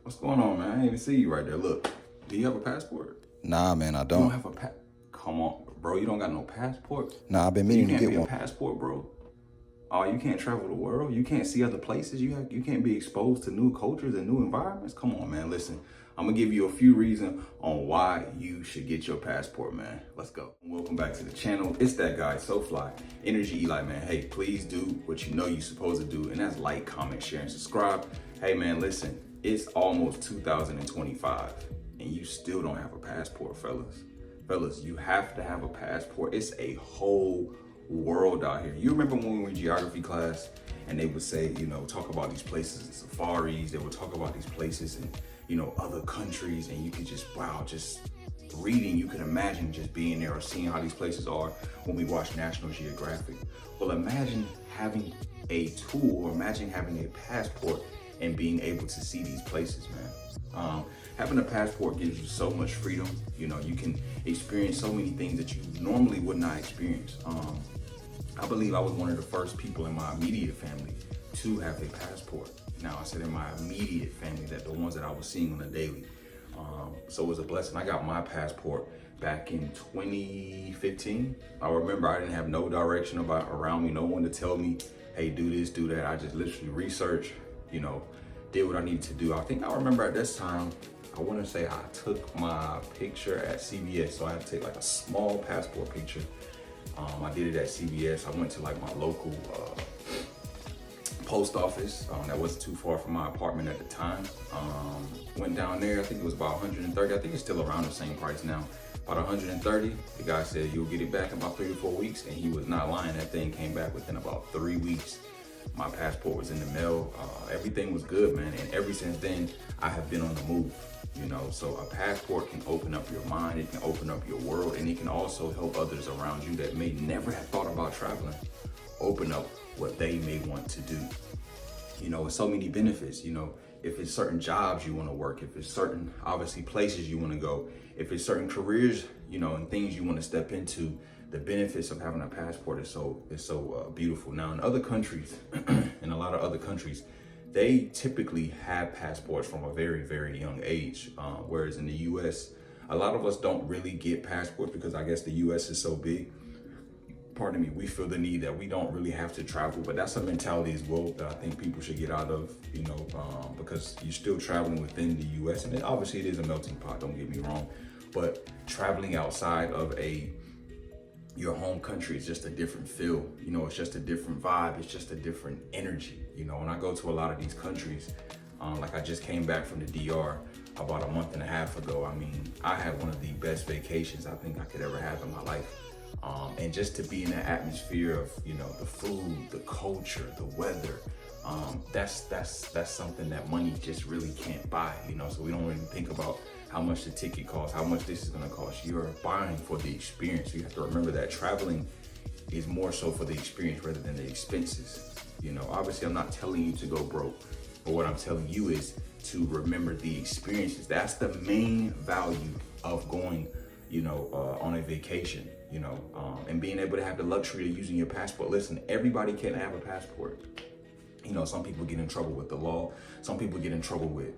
What's going on, man? I didn't even see you right there. Look, do you have a passport? Nah, man, I You don't don't. have a Come on, bro. You don't got no passport? Nah, I've been So you meaning to can't get be a one. passport, bro? Oh, you can't travel the world? You can't see other places? You can't be exposed to new cultures and new environments? Come on, man. Listen, I'm gonna give you a few reasons on why you should get your passport, man. Let's go. Welcome back to the channel. It's that guy, SoFly, Energy Eli, man. Hey, please do what you know you're supposed to do, and that's like, comment, share, and subscribe. Hey, man, listen, it's almost 2025, and you still don't have a passport, fellas. Fellas, you have to have a passport. It's a whole world out here. You remember when we were in geography class and they would say, talk about these places and safaris, they would talk about these places and, other countries, and you could just, wow, just reading, you can imagine just being there or seeing how these places are when we watch National Geographic. Well, imagine having a tool, or imagine having a passport and being able to see these places, man. Having a passport gives you so much freedom. You can experience so many things that you normally would not experience. I believe I was one of the first people in my immediate family to have a passport. Now, I said in my immediate family, that the ones that I was seeing on a daily. So it was a blessing. I got my passport back in 2015. I remember I didn't have no direction around me, no one to tell me, hey, do this, do that. I just literally researched, did what I needed to do. I think I remember at this time, I want to say I took my picture at CVS. So I had to take like a small passport picture. I did it at CVS. I went to like my local post office that wasn't too far from my apartment at the time. Went down there, I think it was about 130. I think it's still around the same price now. About 130. The guy said you'll get it back in about 3 to 4 weeks, and he was not lying. That thing came back within about 3 weeks. My passport was in the mail. Everything was good, man. And ever since then, I have been on the move. So a passport can open up your mind, it can open up your world, and it can also help others around you that may never have thought about traveling open up what they may want to do. With so many benefits, if it's certain jobs you want to work, if it's certain, obviously, places you want to go, if it's certain careers, and things you want to step into, the benefits of having a passport is so beautiful. Now, in other countries, in a lot of other countries, they typically have passports from a very, very young age. Whereas in the US, a lot of us don't really get passports because I guess the US is so big. Pardon me, we feel the need that we don't really have to travel, but that's a mentality as well that I think people should get out of, because you're still traveling within the US, and obviously it is a melting pot, don't get me wrong, but traveling outside of your home country is just a different feel, it's just a different vibe, it's just a different energy. When I go to a lot of these countries, like I just came back from the DR about a month and a half ago. I mean, I had one of the best vacations I think I could ever have in my life. And just to be in the atmosphere of, the food, the culture, the weather, that's something that money just really can't buy, so we don't really think about how much the ticket costs, how much this is gonna cost. You're buying for the experience. You have to remember that traveling is more so for the experience rather than the expenses. Obviously I'm not telling you to go broke, but what I'm telling you is to remember the experiences. That's the main value of going, on a vacation, and being able to have the luxury of using your passport. Listen, everybody can't have a passport. Some people get in trouble with the law. Some people get in trouble with,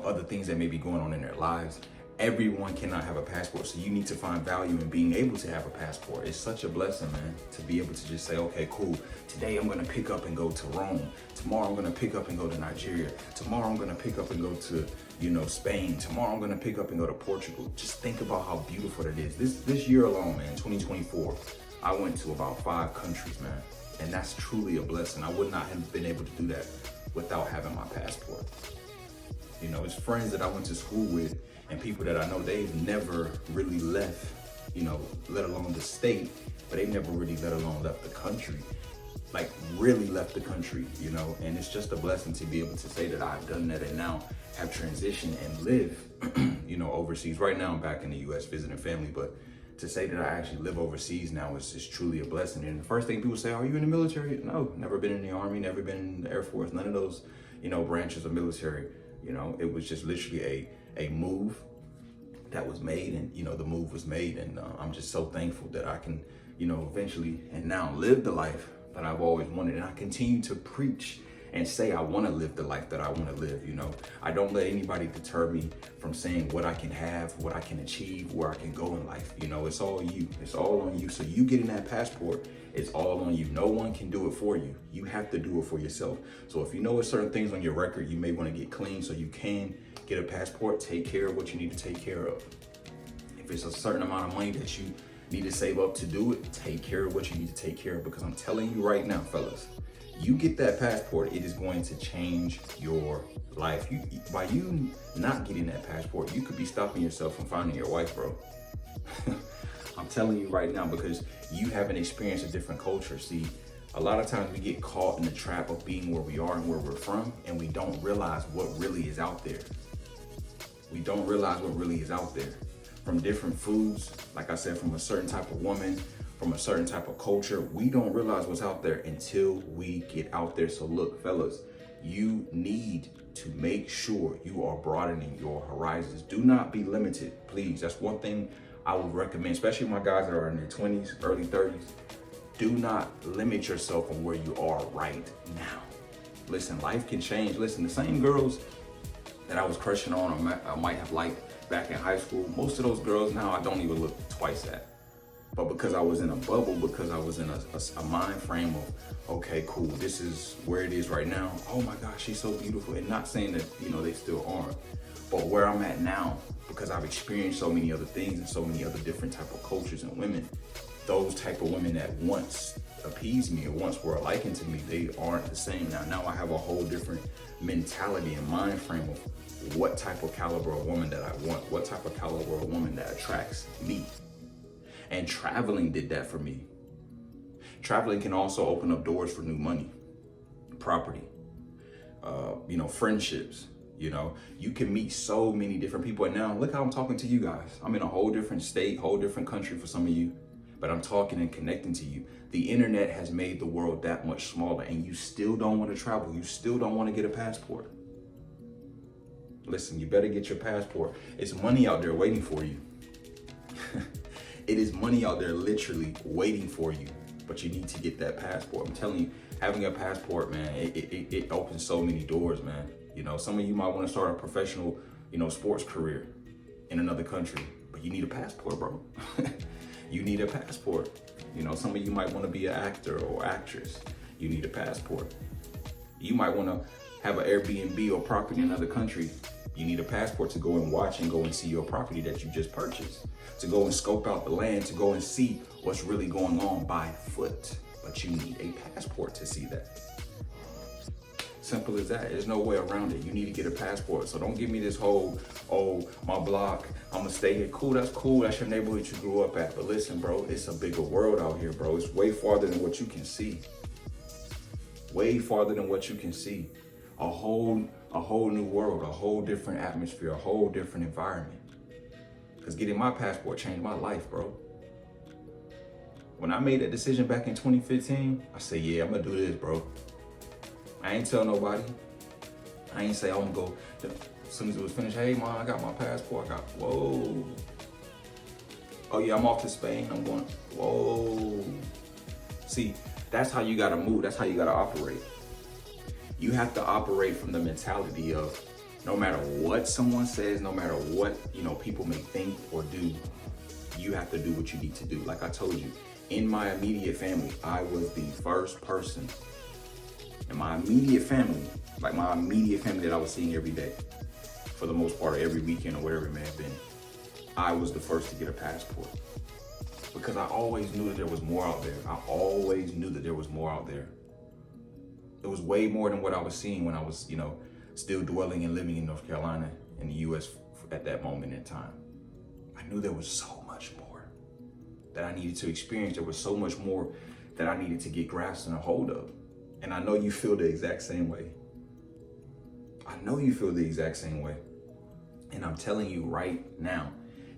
other things that may be going on in their lives. Everyone cannot have a passport. So you need to find value in being able to have a passport. It's such a blessing, man, to be able to just say, okay, cool. Today I'm going to pick up and go to Rome. Tomorrow I'm going to pick up and go to Nigeria. Tomorrow I'm going to pick up and go to, Spain. Tomorrow I'm going to pick up and go to Portugal. Just think about how beautiful that is. This year alone, man, 2024, I went to about 5 countries, man. And that's truly a blessing. I would not have been able to do that without having my passport. It's friends that I went to school with and people that I know, they've never really left, let alone the state, but they've never really let alone left the country, like really left the country, and it's just a blessing to be able to say that I've done that and now have transitioned and live, overseas. Right now I'm back in the US visiting family, but to say that I actually live overseas now is just truly a blessing. And the first thing people say, are you in the military? No, never been in the Army, never been in the Air Force, none of those, branches of military. It was just literally a move that was made, and, the move was made. And I'm just so thankful that I can, eventually and now live the life that I've always wanted. And I continue to preach and say I want to live the life that I want to live. I don't let anybody deter me from saying what I can have, what I can achieve, where I can go in life. It's all you. It's all on you. So you getting that passport, it's all on you. No one can do it for you. You have to do it for yourself. So if you know certain things on your record, you may want to get clean so you can get a passport. Take care of what you need to take care of. If it's a certain amount of money that you need to save up to do it, take care of what you need to take care of, because I'm telling you right now, fellas, you get that passport, it is going to change your life. By you not getting that passport, you could be stopping yourself from finding your wife, bro. I'm telling you right now, because you haven't experienced a different culture. See, a lot of times we get caught in the trap of being where we are and where we're from, and we don't realize what really is out there. We don't realize what really is out there. From different foods, like I said, from a certain type of woman, from a certain type of culture, we don't realize what's out there until we get out there. So look, fellas, you need to make sure you are broadening your horizons. Do not be limited, please. That's one thing I would recommend, especially my guys that are in their 20s, early 30s. Do not limit yourself on where you are right now. Listen, life can change. Listen, the same girls that I was crushing on or I might have liked back in high school, most of those girls now I don't even look twice at. But because I was in a bubble, because I was in a mind frame of, okay, cool, this is where it is right now. Oh my gosh, she's so beautiful. And not saying that, they still aren't. But where I'm at now, because I've experienced so many other things and so many other different type of cultures and women, those type of women that once appeased me or once were a liking to me, they aren't the same now. Now I have a whole different mentality and mind frame of what type of caliber of woman that I want, what type of caliber of woman that attracts me. And traveling did that for me. Traveling can also open up doors for new money, property, friendships. You can meet so many different people. And now look how I'm talking to you guys. I'm in a whole different state, whole different country for some of you, but I'm talking and connecting to you. The internet has made the world that much smaller, and you still don't want to travel. You still don't want to get a passport. Listen, you better get your passport. It's money out there waiting for you. It is money out there literally waiting for you, but you need to get that passport. I'm telling you, having a passport, man, it opens so many doors, man. Some of you might want to start a professional, sports career in another country, but you need a passport, bro. You need a passport. Some of you might want to be an actor or actress. You need a passport. You might want to have an Airbnb or property in another country. You need a passport to go and watch and go and see your property that you just purchased, to go and scope out the land, to go and see what's really going on by foot. But you need a passport to see that. Simple as that. There's no way around it. You need to get a passport. So don't give me this whole, my block, I'm gonna stay here. Cool, that's cool. That's your neighborhood you grew up at. But listen, bro, it's a bigger world out here, bro. It's way farther than what you can see. Way farther than what you can see. A whole new world, a whole different atmosphere, a whole different environment. Because getting my passport changed my life, bro. When I made that decision back in 2015, I said, yeah, I'm gonna do this, bro. I ain't tell nobody. I ain't say I'm gonna go. As soon as it was finished, hey, Mom, I got my passport. Whoa. Oh yeah, I'm off to Spain. I'm going, whoa. See, that's how you gotta move. That's how you gotta operate. You have to operate from the mentality of no matter what someone says, no matter what, people may think or do, you have to do what you need to do. Like I told you, in my immediate family, I was the first person in my immediate family, like my immediate family that I was seeing every day, for the most part, or every weekend or whatever it may have been. I was the first to get a passport because I always knew that there was more out there. I always knew that there was more out there. It was way more than what I was seeing when I was, still dwelling and living in North Carolina in the US at that moment in time. I knew there was so much more that I needed to experience. There was so much more that I needed to get grasped and a hold of. And I know you feel the exact same way. I know you feel the exact same way. And I'm telling you right now,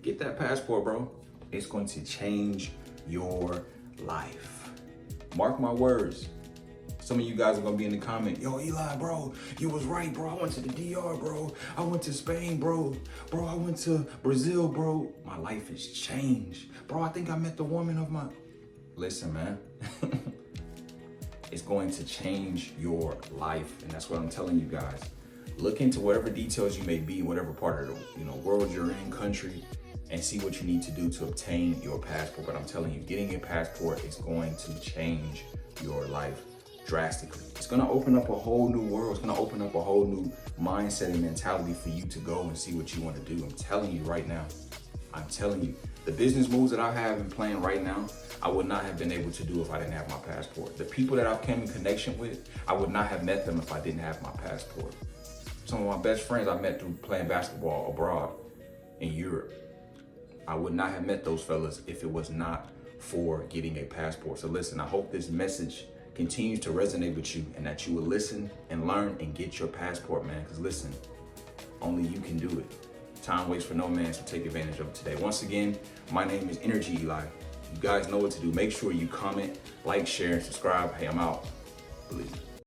get that passport, bro. It's going to change your life. Mark my words. Some of you guys are gonna be in the comment, yo, Eli, bro, you was right, bro. I went to the DR, bro. I went to Spain, bro. Bro, I went to Brazil, bro. My life has changed. Bro, I think I met the woman of my... Listen, man. It's going to change your life, and that's what I'm telling you guys. Look into whatever details you may be, whatever part of the world you're in, country, and see what you need to do to obtain your passport. But I'm telling you, getting a passport is going to change your life drastically. It's going to open up a whole new world. It's going to open up a whole new mindset and mentality for you to go and see what you want to do. I'm telling you right now. I'm telling you, the business moves that I have in plan right now, I would not have been able to do if I didn't have my passport. The people that I've come in connection with, I would not have met them if I didn't have my passport. Some of my best friends I met through playing basketball abroad in Europe. I would not have met those fellas if it was not for getting a passport. So listen, I hope this message continues to resonate with you and that you will listen and learn and get your passport, man. Because listen, only you can do it. Time waits for no man, so take advantage of it today. Once again, my name is Energy Eli. You guys know what to do. Make sure you comment, like, share, and subscribe. Hey, I'm out. Believe.